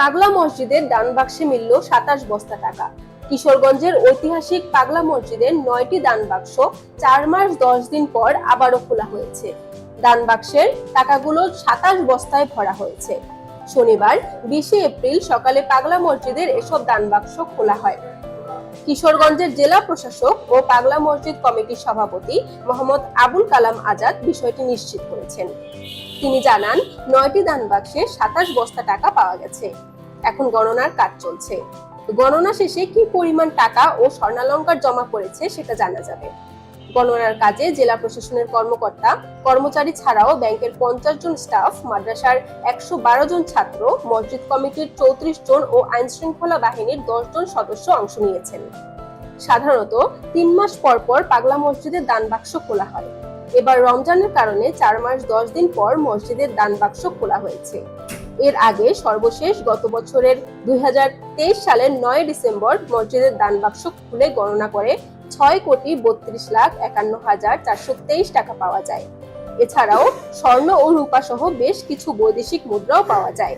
পাগলা মসজিদের দান বাক্সে মিলল 27 বস্তা টাকা। কিশোরগঞ্জের ঐতিহাসিক পাগলা মসজিদের 9টি দান বাক্স 4 মাস 10 দিন পর আবারও খোলা হয়েছে। দান বাক্সের টাকাগুলো 27 বস্তায় ভরা হয়েছে। শনিবার 20 এপ্রিল সকালে পাগলা মসজিদের এসব দান বাক্স খোলা হয়। কিশোরগঞ্জের জেলা প্রশাসক ও পাগলা মসজিদ কমিটির সভাপতি মোহাম্মদ আবুল কালাম আজাদ বিষয়টি নিশ্চিত করেছেন। তিনি জানান, 9টি দান বাক্সে 27 বস্তা টাকা পাওয়া গেছে। এখন গণনার কাজ চলছে। গণনা শেষে কি পরিমাণ টাকা ও স্বর্ণালংকার জমা পড়েছে সেটা জানা যাবে। গণনার কাজে জেলা প্রশাসনের কর্মকর্তা কর্মচারী ছাড়াও ব্যাংকের 50 জন স্টাফ, মাদ্রাসার 112 জন ছাত্র, মসজিদ কমিটির 34 জন ও আইন শৃঙ্খলা বাহিনীর 10 জন সদস্য অংশ নিয়েছেন। সাধারণত 3 মাস পর পর পাগলা মসজিদের দান বাক্স খোলা হয়। এবার রমজানের কারণে 4 মাস 10 দিন পর মসজিদের দান বাক্স খোলা হয়েছে। এর আগে সর্বশেষ গত বছরের 2023 সালের 9 ডিসেম্বর মসজিদের দান বাক্স খুলে গণনা করে 6,32,51,423 টাকা পাওয়া যায়। এছাড়াও স্বর্ণ ও রূপা সহ বেশ কিছু বৈদেশিক মুদ্রাও পাওয়া যায়।